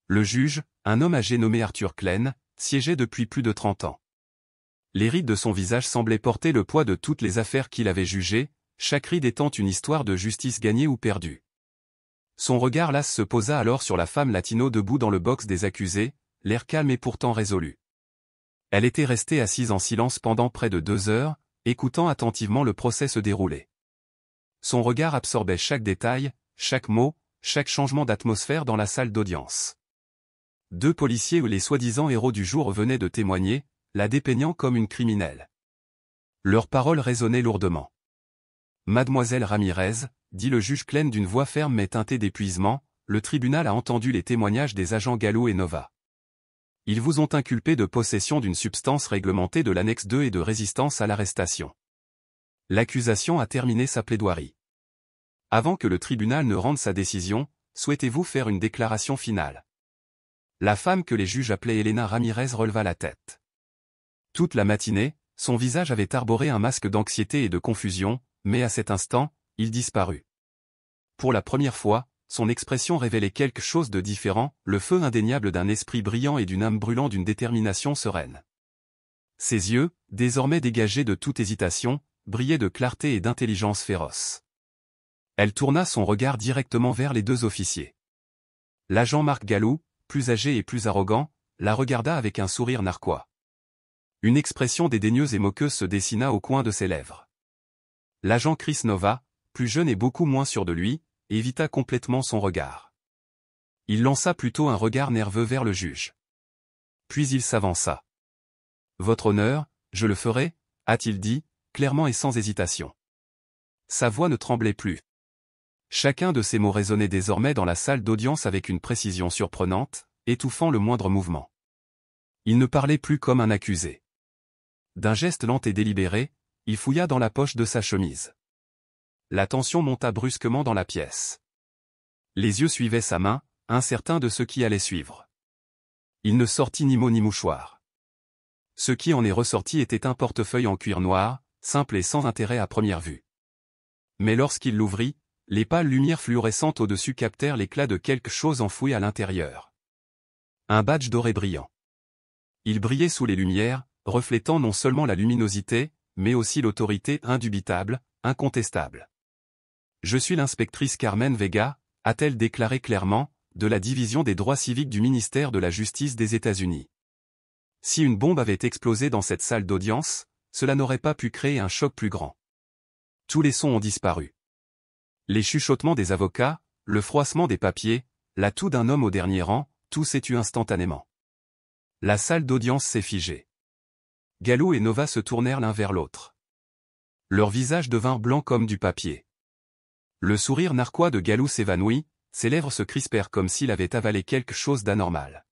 Le juge, un homme âgé nommé Arthur Klein, siégeait depuis plus de 30 ans. Les rides de son visage semblaient porter le poids de toutes les affaires qu'il avait jugées, chaque ride étant une histoire de justice gagnée ou perdue. Son regard las se posa alors sur la femme latino debout dans le box des accusés, l'air calme et pourtant résolu. Elle était restée assise en silence pendant près de 2 heures, écoutant attentivement le procès se dérouler. Son regard absorbait chaque détail, chaque mot, chaque changement d'atmosphère dans la salle d'audience. 2 policiers ou les soi-disant héros du jour venaient de témoigner, la dépeignant comme une criminelle. Leurs paroles résonnaient lourdement. « Mademoiselle Ramirez », dit le juge Klein d'une voix ferme mais teintée d'épuisement, le tribunal a entendu les témoignages des agents Gallo et Nova. Ils vous ont inculpé de possession d'une substance réglementée de l'annexe 2 et de résistance à l'arrestation. L'accusation a terminé sa plaidoirie. Avant que le tribunal ne rende sa décision, souhaitez-vous faire une déclaration finale? La femme que les juges appelaient Elena Ramirez releva la tête. Toute la matinée, son visage avait arboré un masque d'anxiété et de confusion, mais à cet instant, il disparut. Pour la première fois, son expression révélait quelque chose de différent, le feu indéniable d'un esprit brillant et d'une âme brûlant d'une détermination sereine. Ses yeux, désormais dégagés de toute hésitation, brillaient de clarté et d'intelligence féroce. Elle tourna son regard directement vers les 2 officiers. L'agent Marc Gallo, plus âgé et plus arrogant, la regarda avec un sourire narquois. Une expression dédaigneuse et moqueuse se dessina au coin de ses lèvres. L'agent Chris Nova, plus jeune et beaucoup moins sûr de lui, évita complètement son regard. Il lança plutôt un regard nerveux vers le juge. Puis il s'avança. « Votre honneur, je le ferai », a-t-il dit, clairement et sans hésitation. Sa voix ne tremblait plus. Chacun de ces mots résonnait désormais dans la salle d'audience avec une précision surprenante, étouffant le moindre mouvement. Il ne parlait plus comme un accusé. D'un geste lent et délibéré, il fouilla dans la poche de sa chemise. La tension monta brusquement dans la pièce. Les yeux suivaient sa main, incertains de ce qui allait suivre. Il ne sortit ni mot ni mouchoir. Ce qui en est ressorti était un portefeuille en cuir noir, simple et sans intérêt à première vue. Mais lorsqu'il l'ouvrit, les pâles lumières fluorescentes au-dessus captèrent l'éclat de quelque chose enfoui à l'intérieur. Un badge doré brillant. Il brillait sous les lumières, reflétant non seulement la luminosité, mais aussi l'autorité indubitable, incontestable. « Je suis l'inspectrice Carmen Vega », a-t-elle déclaré clairement, de la division des droits civiques du ministère de la Justice des États-Unis. Si une bombe avait explosé dans cette salle d'audience, cela n'aurait pas pu créer un choc plus grand. Tous les sons ont disparu. Les chuchotements des avocats, le froissement des papiers, la toux d'un homme au dernier rang, tout s'est tu instantanément. La salle d'audience s'est figée. Gallo et Nova se tournèrent l'un vers l'autre. Leur visage devint blanc comme du papier. Le sourire narquois de Gallo s'évanouit, ses lèvres se crispèrent comme s'il avait avalé quelque chose d'anormal.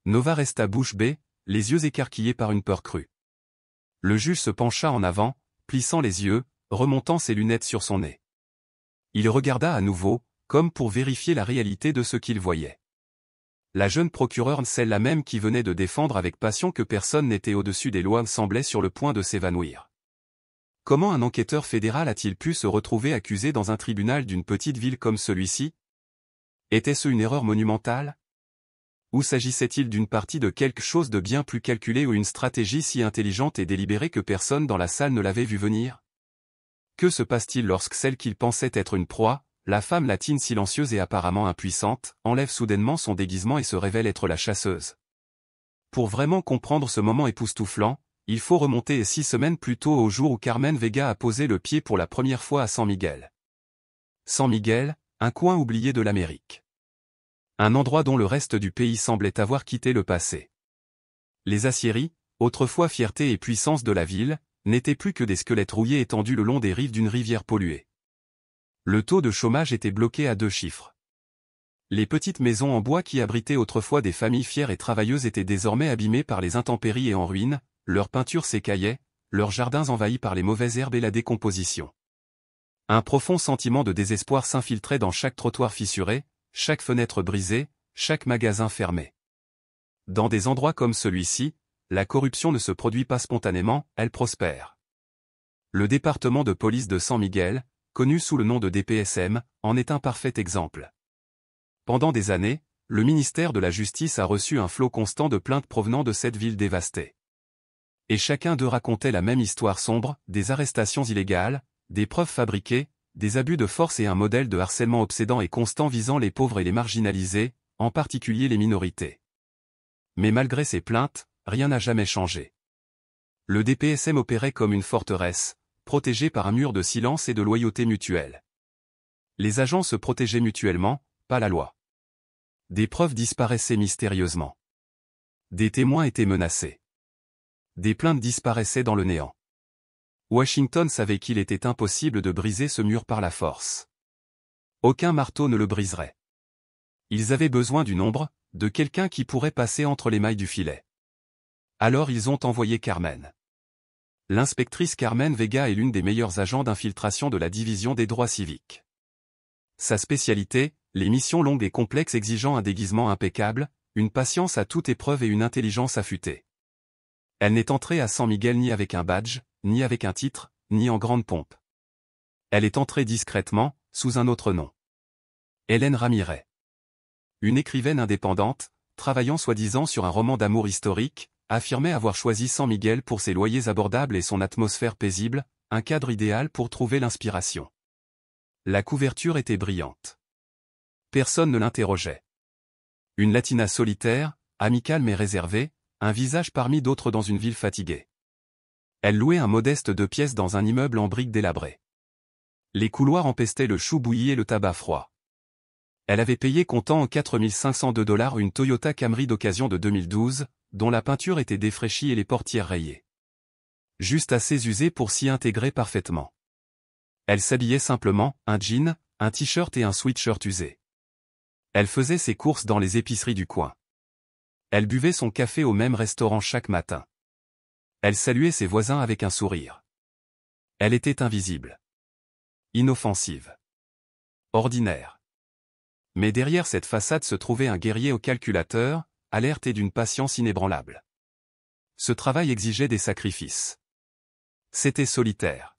Nova resta bouche bée, les yeux écarquillés par une peur crue. Le juge se pencha en avant, plissant les yeux, remontant ses lunettes sur son nez. Il regarda à nouveau, comme pour vérifier la réalité de ce qu'il voyait. La jeune procureure, celle-là même qui venait de défendre avec passion que personne n'était au-dessus des lois, semblait sur le point de s'évanouir. Comment un enquêteur fédéral a-t-il pu se retrouver accusé dans un tribunal d'une petite ville comme celui-ci? Était-ce une erreur monumentale? Ou s'agissait-il d'une partie de quelque chose de bien plus calculé ou une stratégie si intelligente et délibérée que personne dans la salle ne l'avait vu venir? Que se passe-t-il lorsque celle qu'il pensait être une proie, la femme latine silencieuse et apparemment impuissante, enlève soudainement son déguisement et se révèle être la chasseuse? Pour vraiment comprendre ce moment époustouflant, il faut remonter 6 semaines plus tôt au jour où Carmen Vega a posé le pied pour la première fois à San Miguel. San Miguel, un coin oublié de l'Amérique. Un endroit dont le reste du pays semblait avoir quitté le passé. Les aciéries, autrefois fierté et puissance de la ville, n'étaient plus que des squelettes rouillés étendus le long des rives d'une rivière polluée. Le taux de chômage était bloqué à 2 chiffres. Les petites maisons en bois qui abritaient autrefois des familles fières et travailleuses étaient désormais abîmées par les intempéries et en ruine, leurs peintures s'écaillaient, leurs jardins envahis par les mauvaises herbes et la décomposition. Un profond sentiment de désespoir s'infiltrait dans chaque trottoir fissuré, chaque fenêtre brisée, chaque magasin fermé. Dans des endroits comme celui-ci, la corruption ne se produit pas spontanément, elle prospère. Le département de police de San Miguel, connu sous le nom de DPSM, en est un parfait exemple. Pendant des années, le ministère de la Justice a reçu un flot constant de plaintes provenant de cette ville dévastée. Et chacun d'eux racontait la même histoire sombre, des arrestations illégales, des preuves fabriquées, des abus de force et un modèle de harcèlement obsédant et constant visant les pauvres et les marginalisés, en particulier les minorités. Mais malgré ces plaintes, rien n'a jamais changé. Le DPSM opérait comme une forteresse, protégée par un mur de silence et de loyauté mutuelle. Les agents se protégeaient mutuellement, pas la loi. Des preuves disparaissaient mystérieusement. Des témoins étaient menacés. Des plaintes disparaissaient dans le néant. Washington savait qu'il était impossible de briser ce mur par la force. Aucun marteau ne le briserait. Ils avaient besoin d'une ombre, de quelqu'un qui pourrait passer entre les mailles du filet. Alors ils ont envoyé Carmen. L'inspectrice Carmen Vega est l'une des meilleures agents d'infiltration de la division des droits civiques. Sa spécialité, les missions longues et complexes exigeant un déguisement impeccable, une patience à toute épreuve et une intelligence affûtée. Elle n'est entrée à San Miguel ni avec un badge, ni avec un titre, ni en grande pompe. Elle est entrée discrètement, sous un autre nom. Hélène Ramirez. Une écrivaine indépendante, travaillant soi-disant sur un roman d'amour historique, affirmait avoir choisi San Miguel pour ses loyers abordables et son atmosphère paisible, un cadre idéal pour trouver l'inspiration. La couverture était brillante. Personne ne l'interrogeait. Une latina solitaire, amicale mais réservée, un visage parmi d'autres dans une ville fatiguée. Elle louait un modeste 2 pièces dans un immeuble en briques délabré. Les couloirs empestaient le chou bouilli et le tabac froid. Elle avait payé comptant en $4 502 une Toyota Camry d'occasion de 2012, dont la peinture était défraîchie et les portières rayées. Juste assez usée pour s'y intégrer parfaitement. Elle s'habillait simplement, un jean, un t-shirt et un sweatshirt usé. Elle faisait ses courses dans les épiceries du coin. Elle buvait son café au même restaurant chaque matin. Elle saluait ses voisins avec un sourire. Elle était invisible. Inoffensive. Ordinaire. Mais derrière cette façade se trouvait un guerrier au calculateur, alerte et d'une patience inébranlable. Ce travail exigeait des sacrifices. C'était solitaire.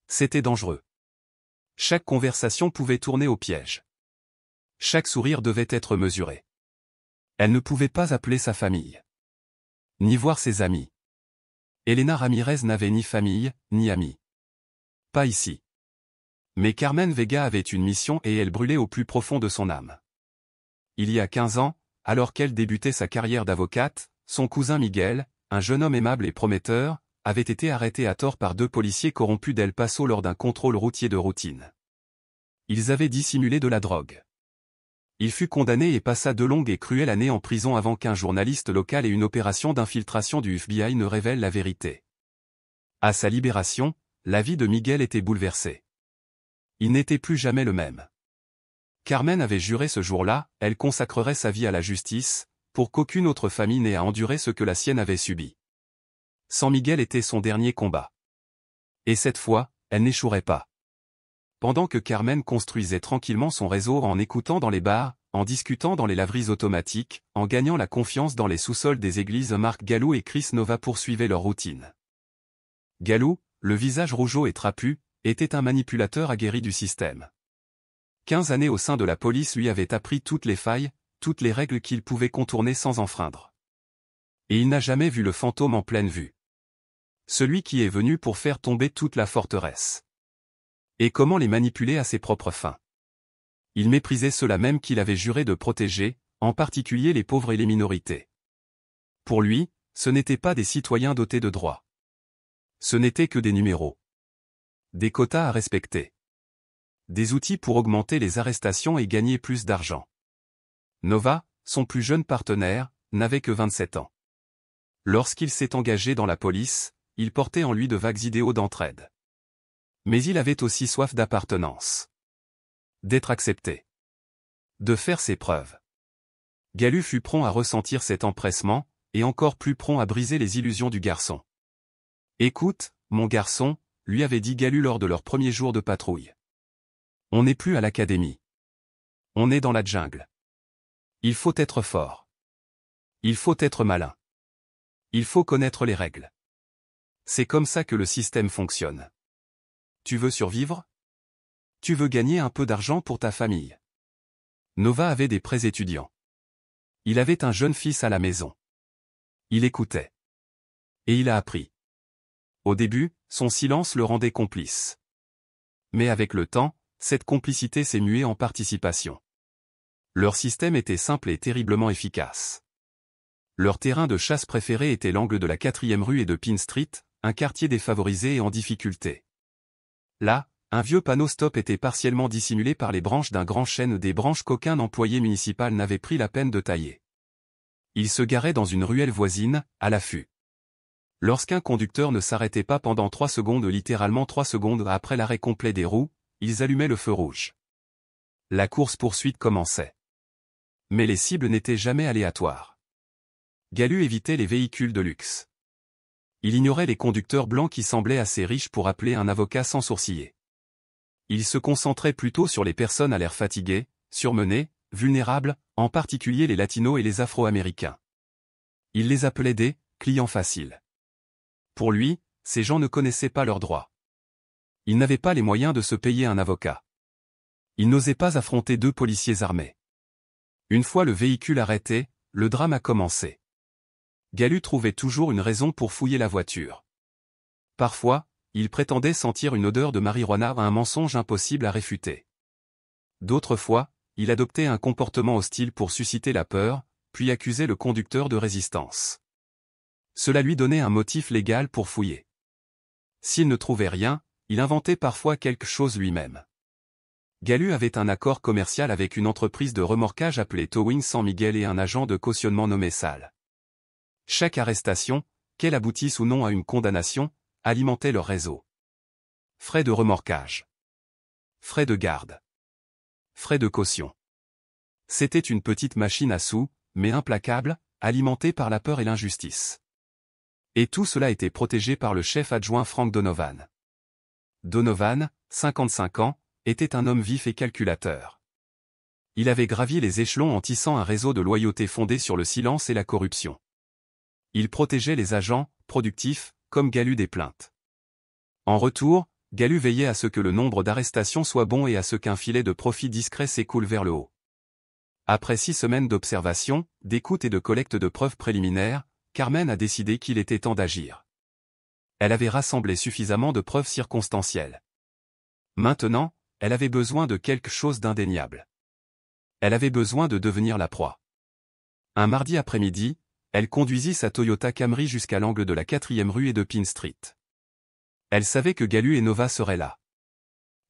C'était dangereux. Chaque conversation pouvait tourner au piège. Chaque sourire devait être mesuré. Elle ne pouvait pas appeler sa famille. Ni voir ses amis. Elena Ramirez n'avait ni famille, ni amis. Pas ici. Mais Carmen Vega avait une mission et elle brûlait au plus profond de son âme. Il y a 15 ans, alors qu'elle débutait sa carrière d'avocate, son cousin Miguel, un jeune homme aimable et prometteur, avait été arrêté à tort par 2 policiers corrompus d'El Paso lors d'un contrôle routier de routine. Ils avaient dissimulé de la drogue. Il fut condamné et passa 2 longues et cruelles années en prison avant qu'un journaliste local et une opération d'infiltration du FBI ne révèlent la vérité. À sa libération, la vie de Miguel était bouleversée. Il n'était plus jamais le même. Carmen avait juré ce jour-là, elle consacrerait sa vie à la justice, pour qu'aucune autre famille n'ait à endurer ce que la sienne avait subi. San Miguel était son dernier combat. Et cette fois, elle n'échouerait pas. Pendant que Carmen construisait tranquillement son réseau en écoutant dans les bars, en discutant dans les laveries automatiques, en gagnant la confiance dans les sous-sols des églises, Marc Galou et Chris Nova poursuivaient leur routine. Galou, le visage rougeau et trapu, était un manipulateur aguerri du système. 15 années au sein de la police lui avaient appris toutes les failles, toutes les règles qu'il pouvait contourner sans enfreindre. Et il n'a jamais vu le fantôme en pleine vue. Celui qui est venu pour faire tomber toute la forteresse. Et comment les manipuler à ses propres fins. Il méprisait ceux-là même qu'il avait juré de protéger, en particulier les pauvres et les minorités. Pour lui, ce n'étaient pas des citoyens dotés de droits. Ce n'étaient que des numéros. Des quotas à respecter. Des outils pour augmenter les arrestations et gagner plus d'argent. Nova, son plus jeune partenaire, n'avait que 27 ans. Lorsqu'il s'est engagé dans la police, il portait en lui de vagues idéaux d'entraide. Mais il avait aussi soif d'appartenance. D'être accepté. De faire ses preuves. Galou fut prompt à ressentir cet empressement, et encore plus prompt à briser les illusions du garçon. « Écoute, mon garçon », lui avait dit Galou lors de leur premier jour de patrouille. « On n'est plus à l'académie. On est dans la jungle. Il faut être fort. Il faut être malin. Il faut connaître les règles. C'est comme ça que le système fonctionne. Tu veux survivre? Tu veux gagner un peu d'argent pour ta famille. » Nova avait des prêts étudiants. Il avait un jeune fils à la maison. Il écoutait. Et il a appris. Au début, son silence le rendait complice. Mais avec le temps, cette complicité s'est muée en participation. Leur système était simple et terriblement efficace. Leur terrain de chasse préféré était l'angle de la 4e rue et de Pine Street, un quartier défavorisé et en difficulté. Là, un vieux panneau stop était partiellement dissimulé par les branches d'un grand chêne, des branches qu'aucun employé municipal n'avait pris la peine de tailler. Il se garait dans une ruelle voisine, à l'affût. Lorsqu'un conducteur ne s'arrêtait pas pendant 3 secondes, littéralement 3 secondes après l'arrêt complet des roues, ils allumaient le feu rouge. La course-poursuite commençait. Mais les cibles n'étaient jamais aléatoires. Galu évitait les véhicules de luxe. Il ignorait les conducteurs blancs qui semblaient assez riches pour appeler un avocat sans sourciller. Il se concentrait plutôt sur les personnes à l'air fatiguées, surmenées, vulnérables, en particulier les latinos et les afro-américains. Il les appelait des « clients faciles ». Pour lui, ces gens ne connaissaient pas leurs droits. Ils n'avaient pas les moyens de se payer un avocat. Il n'osait pas affronter 2 policiers armés. Une fois le véhicule arrêté, le drame a commencé. Galu trouvait toujours une raison pour fouiller la voiture. Parfois, il prétendait sentir une odeur de marijuana, un mensonge impossible à réfuter. D'autres fois, il adoptait un comportement hostile pour susciter la peur, puis accusait le conducteur de résistance. Cela lui donnait un motif légal pour fouiller. S'il ne trouvait rien, il inventait parfois quelque chose lui-même. Galu avait un accord commercial avec une entreprise de remorquage appelée Towing San Miguel et un agent de cautionnement nommé Sal. Chaque arrestation, qu'elle aboutisse ou non à une condamnation, alimentait leur réseau. Frais de remorquage. Frais de garde. Frais de caution. C'était une petite machine à sous, mais implacable, alimentée par la peur et l'injustice. Et tout cela était protégé par le chef adjoint Frank Donovan. Donovan, 55 ans, était un homme vif et calculateur. Il avait gravi les échelons en tissant un réseau de loyauté fondé sur le silence et la corruption. Il protégeait les agents, productifs, comme Galu des plaintes. En retour, Galu veillait à ce que le nombre d'arrestations soit bon et à ce qu'un filet de profit discret s'écoule vers le haut. Après 6 semaines d'observation, d'écoute et de collecte de preuves préliminaires, Carmen a décidé qu'il était temps d'agir. Elle avait rassemblé suffisamment de preuves circonstancielles. Maintenant, elle avait besoin de quelque chose d'indéniable. Elle avait besoin de devenir la proie. Un mardi après-midi, elle conduisit sa Toyota Camry jusqu'à l'angle de la 4e rue et de Pine Street. Elle savait que Galu et Nova seraient là.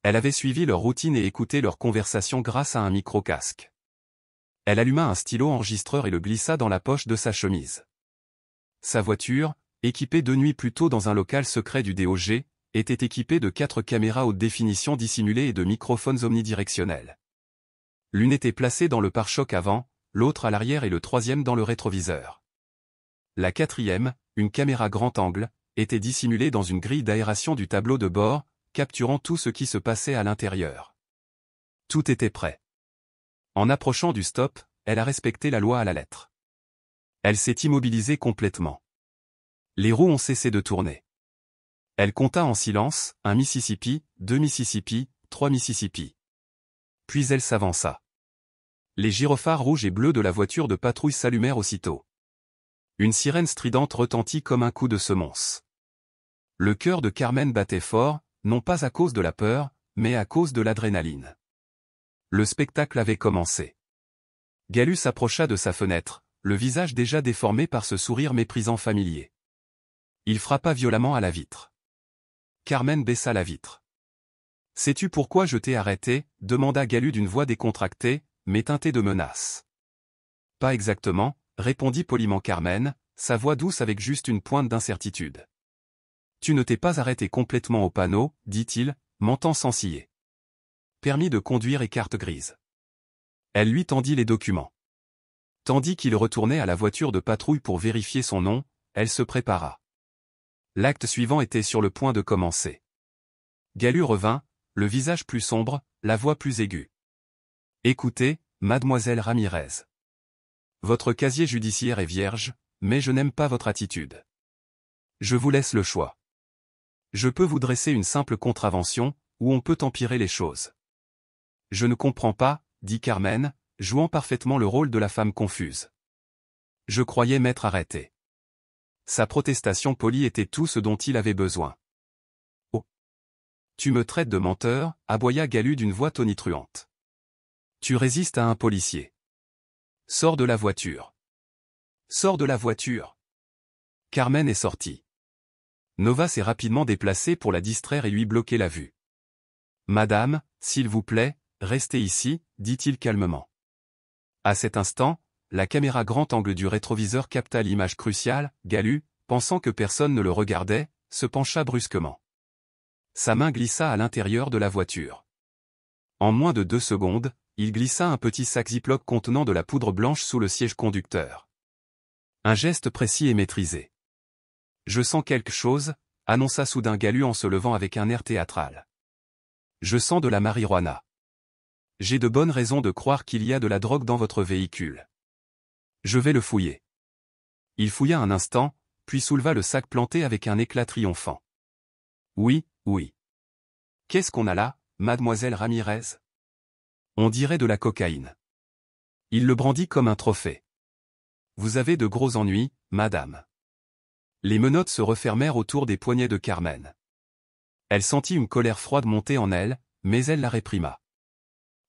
Elle avait suivi leur routine et écouté leur conversation grâce à un micro-casque. Elle alluma un stylo enregistreur et le glissa dans la poche de sa chemise. Sa voiture, équipée 2 nuits plus tôt dans un local secret du DOJ, était équipée de 4 caméras haute définition dissimulées et de microphones omnidirectionnels. L'une était placée dans le pare-choc avant, l'autre à l'arrière et le 3e dans le rétroviseur. La 4e, une caméra grand angle, était dissimulée dans une grille d'aération du tableau de bord, capturant tout ce qui se passait à l'intérieur. Tout était prêt. En approchant du stop, elle a respecté la loi à la lettre. Elle s'est immobilisée complètement. Les roues ont cessé de tourner. Elle compta en silence, 1 Mississippi, 2 Mississippi, 3 Mississippi. Puis elle s'avança. Les gyrophares rouges et bleus de la voiture de patrouille s'allumèrent aussitôt. Une sirène stridente retentit comme un coup de semonce. Le cœur de Carmen battait fort, non pas à cause de la peur, mais à cause de l'adrénaline. Le spectacle avait commencé. Galu s'approcha de sa fenêtre, le visage déjà déformé par ce sourire méprisant familier. Il frappa violemment à la vitre. Carmen baissa la vitre. « Sais-tu pourquoi je t'ai arrêté » demanda Galu d'une voix décontractée, mais teintée de menace. « Pas exactement » répondit poliment Carmen, sa voix douce avec juste une pointe d'incertitude. « Tu ne t'es pas arrêté complètement au panneau, dit-il, mentant sans ciller. Permis de conduire et carte grise. » Elle lui tendit les documents. Tandis qu'il retournait à la voiture de patrouille pour vérifier son nom, elle se prépara. L'acte suivant était sur le point de commencer. Galu revint, le visage plus sombre, la voix plus aiguë. « Écoutez, mademoiselle Ramirez. Votre casier judiciaire est vierge, mais je n'aime pas votre attitude. Je vous laisse le choix. Je peux vous dresser une simple contravention, ou on peut empirer les choses. » « Je ne comprends pas, dit Carmen, jouant parfaitement le rôle de la femme confuse. Je croyais m'être arrêté. Sa protestation polie était tout ce dont il avait besoin. Oh! Tu me traites de menteur, aboya Galu d'une voix tonitruante. Tu résistes à un policier. Sors de la voiture. Sors de la voiture. Carmen est sortie. Nova s'est rapidement déplacée pour la distraire et lui bloquer la vue. Madame, s'il vous plaît, restez ici, dit-il calmement. À cet instant, la caméra grand angle du rétroviseur capta l'image cruciale. Galu, pensant que personne ne le regardait, se pencha brusquement. Sa main glissa à l'intérieur de la voiture. En moins de 2 secondes, il glissa un petit sac Ziploc contenant de la poudre blanche sous le siège conducteur. Un geste précis et maîtrisé. Je sens quelque chose, annonça soudain Galu en se levant avec un air théâtral. Je sens de la marijuana. J'ai de bonnes raisons de croire qu'il y a de la drogue dans votre véhicule. Je vais le fouiller. Il fouilla un instant, puis souleva le sac planté avec un éclat triomphant. Oui, oui. Qu'est-ce qu'on a là, mademoiselle Ramirez? On dirait de la cocaïne. Il le brandit comme un trophée. Vous avez de gros ennuis, madame. Les menottes se refermèrent autour des poignets de Carmen. Elle sentit une colère froide monter en elle, mais elle la réprima.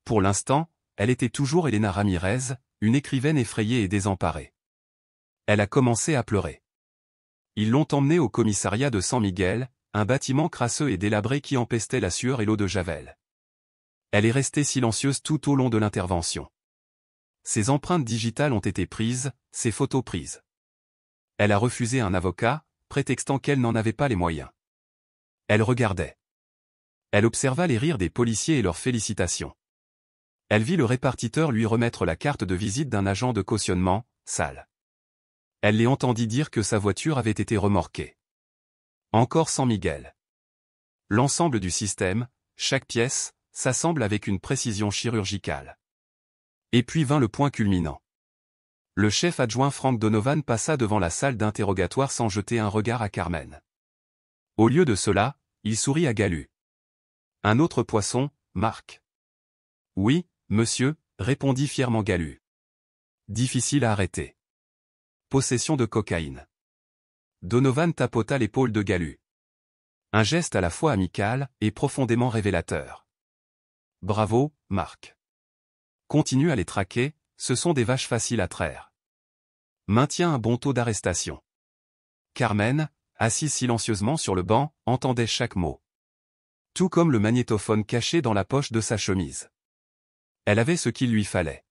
Pour l'instant, elle était toujours Elena Ramirez, une écrivaine effrayée et désemparée. Elle a commencé à pleurer. Ils l'ont emmenée au commissariat de San Miguel, un bâtiment crasseux et délabré qui empestait la sueur et l'eau de javel. Elle est restée silencieuse tout au long de l'intervention. Ses empreintes digitales ont été prises, ses photos prises. Elle a refusé un avocat, prétextant qu'elle n'en avait pas les moyens. Elle regardait. Elle observa les rires des policiers et leurs félicitations. Elle vit le répartiteur lui remettre la carte de visite d'un agent de cautionnement, sale. Elle les entendit dire que sa voiture avait été remorquée. Encore San Miguel. L'ensemble du système, chaque pièce, s'assemble avec une précision chirurgicale. Et puis vint le point culminant. Le chef adjoint Frank Donovan passa devant la salle d'interrogatoire sans jeter un regard à Carmen. Au lieu de cela, il sourit à Galu. Un autre poisson, Marc. Oui, monsieur, répondit fièrement Galu. Difficile à arrêter. Possession de cocaïne. Donovan tapota l'épaule de Galu. Un geste à la fois amical et profondément révélateur. Bravo, Marc. Continue à les traquer, ce sont des vaches faciles à traire. Maintiens un bon taux d'arrestation. Carmen, assise silencieusement sur le banc, entendait chaque mot. Tout comme le magnétophone caché dans la poche de sa chemise. Elle avait ce qu'il lui fallait.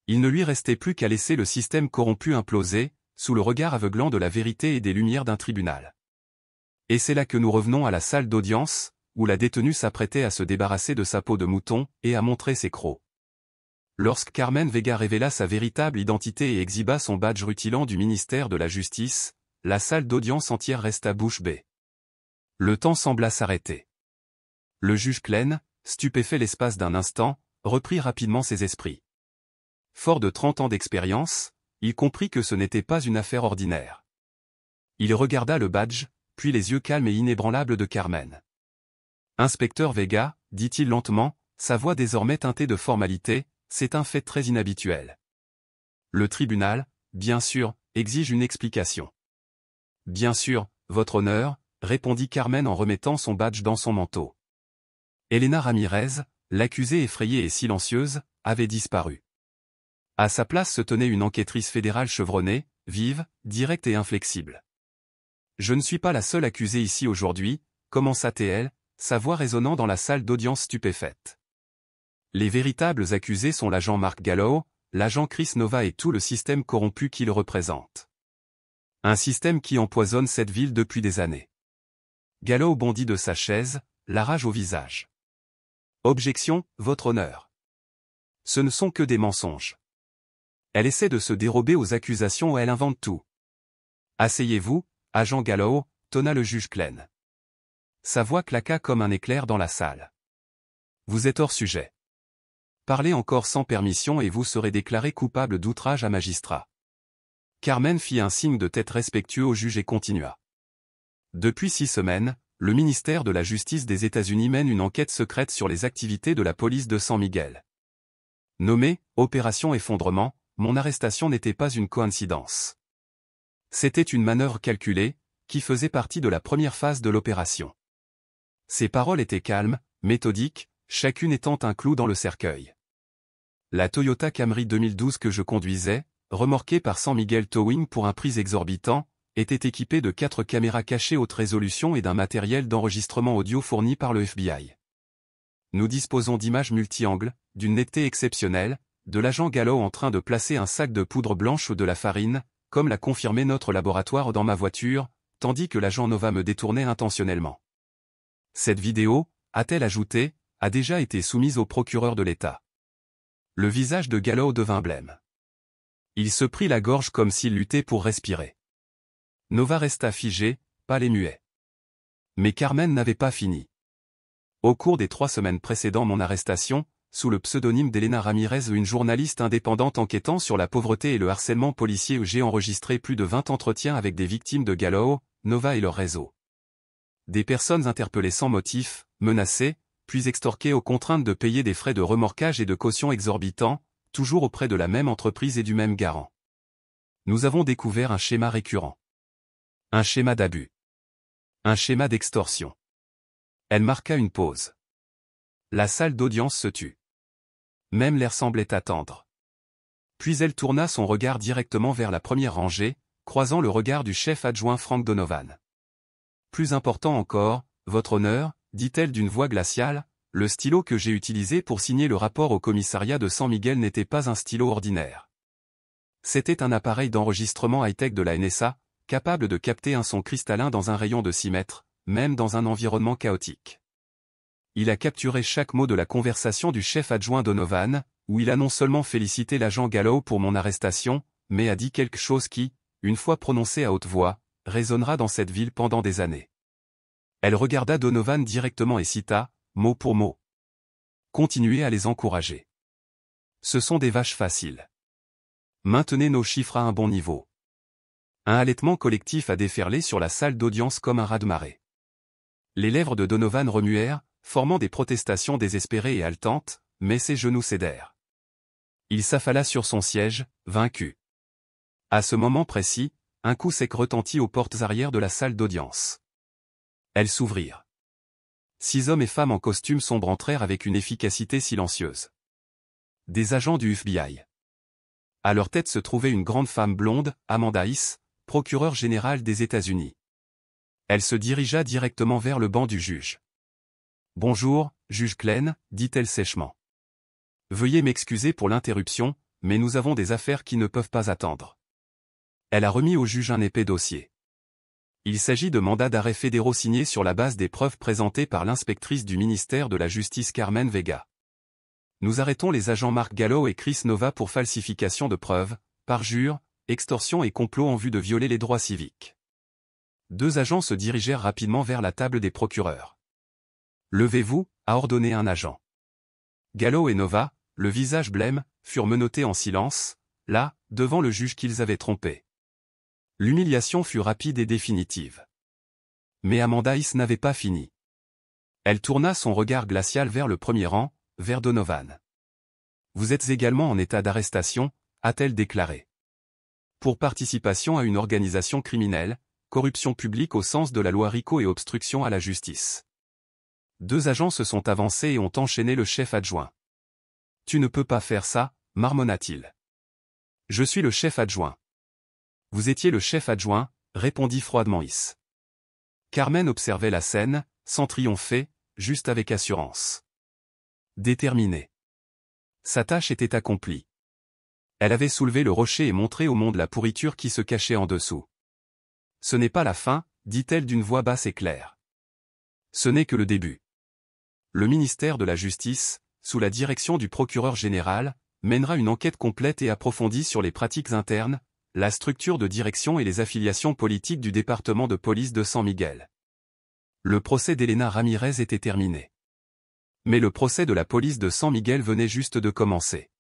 Il ne lui restait plus qu'à laisser le système corrompu imploser, sous le regard aveuglant de la vérité et des lumières d'un tribunal. Et c'est là que nous revenons à la salle d'audience, où la détenue s'apprêtait à se débarrasser de sa peau de mouton, et à montrer ses crocs. Lorsque Carmen Vega révéla sa véritable identité et exhiba son badge rutilant du ministère de la Justice, la salle d'audience entière resta bouche bée. Le temps sembla s'arrêter. Le juge Klein, stupéfait l'espace d'un instant, reprit rapidement ses esprits. Fort de 30 ans d'expérience, il comprit que ce n'était pas une affaire ordinaire. Il regarda le badge, puis les yeux calmes et inébranlables de Carmen. Inspecteur Vega, dit-il lentement, sa voix désormais teintée de formalité, c'est un fait très inhabituel. Le tribunal, bien sûr, exige une explication. Bien sûr, votre honneur, répondit Carmen en remettant son badge dans son manteau. Elena Ramirez, l'accusée effrayée et silencieuse, avait disparu. À sa place se tenait une enquêtrice fédérale chevronnée, vive, directe et inflexible. Je ne suis pas la seule accusée ici aujourd'hui, commença-t-elle, sa voix résonnant dans la salle d'audience stupéfaite. Les véritables accusés sont l'agent Mark Gallo, l'agent Chris Nova et tout le système corrompu qu'il représente. Un système qui empoisonne cette ville depuis des années. Gallo bondit de sa chaise, la rage au visage. Objection, votre honneur. Ce ne sont que des mensonges. Elle essaie de se dérober aux accusations et elle invente tout. Asseyez-vous, agent Gallo, tonna le juge Klein. Sa voix claqua comme un éclair dans la salle. Vous êtes hors sujet. Parlez encore sans permission et vous serez déclaré coupable d'outrage à magistrat. Carmen fit un signe de tête respectueux au juge et continua. Depuis 6 semaines, le ministère de la Justice des États-Unis mène une enquête secrète sur les activités de la police de San Miguel. Nommée « Opération Effondrement », mon arrestation n'était pas une coïncidence. C'était une manœuvre calculée, qui faisait partie de la première phase de l'opération. Ses paroles étaient calmes, méthodiques, chacune étant un clou dans le cercueil. La Toyota Camry 2012 que je conduisais, remorquée par San Miguel Towing pour un prix exorbitant, était équipée de 4 caméras cachées haute résolution et d'un matériel d'enregistrement audio fourni par le FBI. Nous disposons d'images multi-angles, d'une netteté exceptionnelle, de l'agent Gallo en train de placer un sac de poudre blanche ou de la farine, comme l'a confirmé notre laboratoire dans ma voiture, tandis que l'agent Nova me détournait intentionnellement. Cette vidéo, a-t-elle ajouté, a déjà été soumise au procureur de l'État. Le visage de Gallo devint blême. Il se prit la gorge comme s'il luttait pour respirer. Nova resta figé, pâle et muet. Mais Carmen n'avait pas fini. Au cours des 3 semaines précédant mon arrestation, sous le pseudonyme d'Elena Ramirez, une journaliste indépendante enquêtant sur la pauvreté et le harcèlement policier, j'ai enregistré plus de 20 entretiens avec des victimes de Gallo, Nova et leur réseau. Des personnes interpellées sans motif, menacées, puis extorquées aux contraintes de payer des frais de remorquage et de caution exorbitants, toujours auprès de la même entreprise et du même garant. Nous avons découvert un schéma récurrent. Un schéma d'abus. Un schéma d'extorsion. Elle marqua une pause. La salle d'audience se tut. Même l'air semblait attendre. Puis elle tourna son regard directement vers la première rangée, croisant le regard du chef adjoint Frank Donovan. Plus important encore, votre honneur, dit-elle d'une voix glaciale, le stylo que j'ai utilisé pour signer le rapport au commissariat de San Miguel n'était pas un stylo ordinaire. C'était un appareil d'enregistrement high-tech de la NSA, capable de capter un son cristallin dans un rayon de 6 mètres, même dans un environnement chaotique. Il a capturé chaque mot de la conversation du chef adjoint Donovan, où il a non seulement félicité l'agent Gallo pour mon arrestation, mais a dit quelque chose qui, une fois prononcé à haute voix, résonnera dans cette ville pendant des années. Elle regarda Donovan directement et cita, mot pour mot. Continuez à les encourager. Ce sont des vaches faciles. Maintenez nos chiffres à un bon niveau. Un halètement collectif a déferlé sur la salle d'audience comme un raz-de-marée. Les lèvres de Donovan remuèrent, formant des protestations désespérées et haletantes, mais ses genoux cédèrent. Il s'affala sur son siège, vaincu. À ce moment précis, un coup sec retentit aux portes arrière de la salle d'audience. Elles s'ouvrirent. 6 hommes et femmes en costume sombre entrèrent avec une efficacité silencieuse. Des agents du FBI. À leur tête se trouvait une grande femme blonde, Amanda Hiss, procureure générale des États-Unis. Elle se dirigea directement vers le banc du juge. « Bonjour, juge Klen, dit-elle sèchement. Veuillez m'excuser pour l'interruption, mais nous avons des affaires qui ne peuvent pas attendre. » Elle a remis au juge un épais dossier. Il s'agit de mandats d'arrêt fédéraux signés sur la base des preuves présentées par l'inspectrice du ministère de la Justice Carmen Vega. Nous arrêtons les agents Mark Gallo et Chris Nova pour falsification de preuves, parjure, extorsion et complot en vue de violer les droits civiques. 2 agents se dirigèrent rapidement vers la table des procureurs. « Levez-vous » a ordonné un agent. Gallo et Nova, le visage blême, furent menottés en silence, là, devant le juge qu'ils avaient trompé. L'humiliation fut rapide et définitive. Mais Amanda Hiss n'avait pas fini. Elle tourna son regard glacial vers le premier rang, vers Donovan. « Vous êtes également en état d'arrestation » a-t-elle déclaré. « Pour participation à une organisation criminelle, corruption publique au sens de la loi RICO et obstruction à la justice. » 2 agents se sont avancés et ont enchaîné le chef adjoint. « Tu ne peux pas faire ça » marmonna-t-il. « Je suis le chef adjoint. » « Vous étiez le chef adjoint » répondit froidement Hiss. Carmen observait la scène, sans triompher, juste avec assurance. Déterminée. Sa tâche était accomplie. Elle avait soulevé le rocher et montré au monde la pourriture qui se cachait en dessous. « Ce n'est pas la fin » dit-elle d'une voix basse et claire. « Ce n'est que le début. » Le ministère de la Justice, sous la direction du procureur général, mènera une enquête complète et approfondie sur les pratiques internes, la structure de direction et les affiliations politiques du département de police de San Miguel. Le procès d'Elena Ramirez était terminé. Mais le procès de la police de San Miguel venait juste de commencer.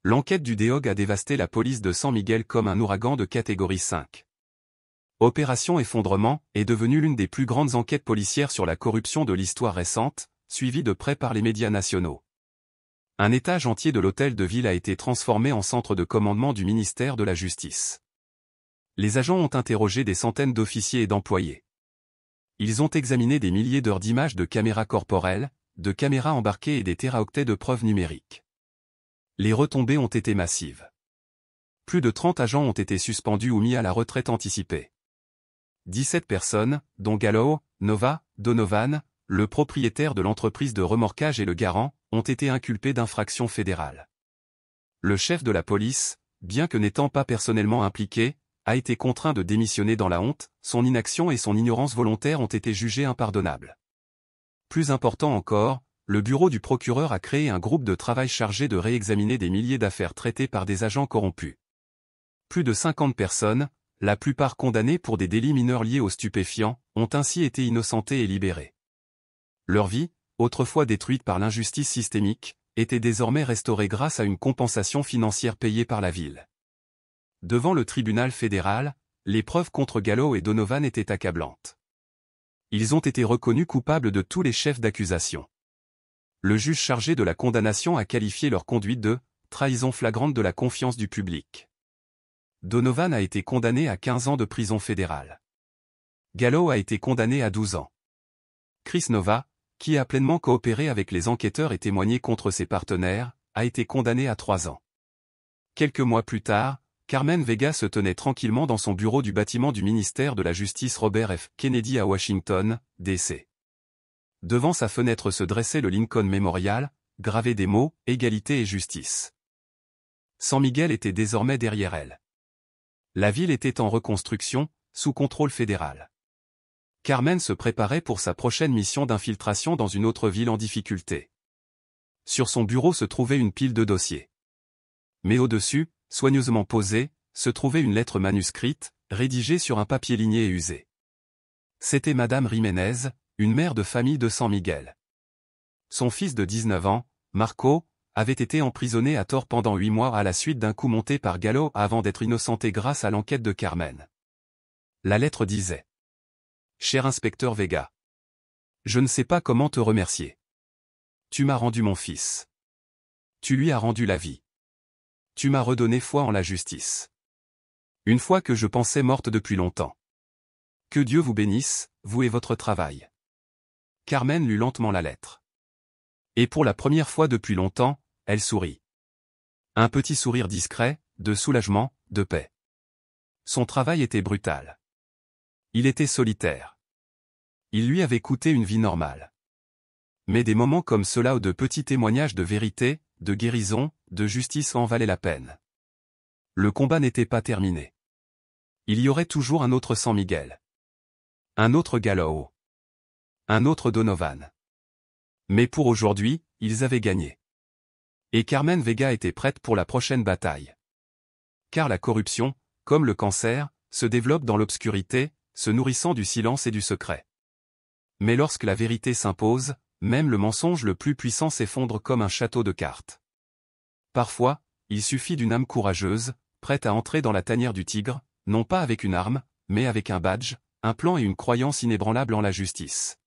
L'enquête du DEOG a dévasté la police de San Miguel comme un ouragan de catégorie 5. Opération Effondrement est devenue l'une des plus grandes enquêtes policières sur la corruption de l'histoire récente, suivie de près par les médias nationaux. Un étage entier de l'hôtel de ville a été transformé en centre de commandement du ministère de la Justice. Les agents ont interrogé des centaines d'officiers et d'employés. Ils ont examiné des milliers d'heures d'images de caméras corporelles, de caméras embarquées et des téraoctets de preuves numériques. Les retombées ont été massives. Plus de 30 agents ont été suspendus ou mis à la retraite anticipée. 17 personnes, dont Gallo, Nova, Donovan, le propriétaire de l'entreprise de remorquage et le garant, ont été inculpés d'infractions fédérales. Le chef de la police, bien que n'étant pas personnellement impliqué, a été contraint de démissionner dans la honte, son inaction et son ignorance volontaire ont été jugées impardonnables. Plus important encore, le bureau du procureur a créé un groupe de travail chargé de réexaminer des milliers d'affaires traitées par des agents corrompus. Plus de 50 personnes, la plupart condamnées pour des délits mineurs liés aux stupéfiants, ont ainsi été innocentées et libérées. Leur vie, autrefois détruite par l'injustice systémique, était désormais restaurée grâce à une compensation financière payée par la ville. Devant le tribunal fédéral, les preuves contre Gallo et Donovan étaient accablantes. Ils ont été reconnus coupables de tous les chefs d'accusation. Le juge chargé de la condamnation a qualifié leur conduite de « trahison flagrante de la confiance du public ». Donovan a été condamné à 15 ans de prison fédérale. Gallo a été condamné à 12 ans. Chris Nova, qui a pleinement coopéré avec les enquêteurs et témoigné contre ses partenaires, a été condamné à 3 ans. Quelques mois plus tard, Carmen Vega se tenait tranquillement dans son bureau du bâtiment du ministère de la Justice Robert F. Kennedy à Washington, D.C. Devant sa fenêtre se dressait le Lincoln Memorial, gravé des mots « Égalité et justice ». San Miguel était désormais derrière elle. La ville était en reconstruction, sous contrôle fédéral. Carmen se préparait pour sa prochaine mission d'infiltration dans une autre ville en difficulté. Sur son bureau se trouvait une pile de dossiers. Mais au-dessus, soigneusement posée, se trouvait une lettre manuscrite, rédigée sur un papier ligné et usé. C'était Madame Jiménez, une mère de famille de San Miguel. Son fils de 19 ans, Marco, avait été emprisonné à tort pendant 8 mois à la suite d'un coup monté par Gallo avant d'être innocenté grâce à l'enquête de Carmen. La lettre disait: Cher inspecteur Vega, je ne sais pas comment te remercier. Tu m'as rendu mon fils. Tu lui as rendu la vie. Tu m'as redonné foi en la justice. Une foi que je pensais morte depuis longtemps. Que Dieu vous bénisse, vous et votre travail. Carmen lut lentement la lettre. Et pour la première fois depuis longtemps, elle sourit. Un petit sourire discret, de soulagement, de paix. Son travail était brutal. Il était solitaire. Il lui avait coûté une vie normale. Mais des moments comme cela ou de petits témoignages de vérité, de guérison, de justice en valaient la peine. Le combat n'était pas terminé. Il y aurait toujours un autre San Miguel. Un autre Gallo. Un autre Donovan. Mais pour aujourd'hui, ils avaient gagné. Et Carmen Vega était prête pour la prochaine bataille. Car la corruption, comme le cancer, se développe dans l'obscurité, se nourrissant du silence et du secret. Mais lorsque la vérité s'impose, même le mensonge le plus puissant s'effondre comme un château de cartes. Parfois, il suffit d'une âme courageuse, prête à entrer dans la tanière du tigre, non pas avec une arme, mais avec un badge, un plan et une croyance inébranlable en la justice.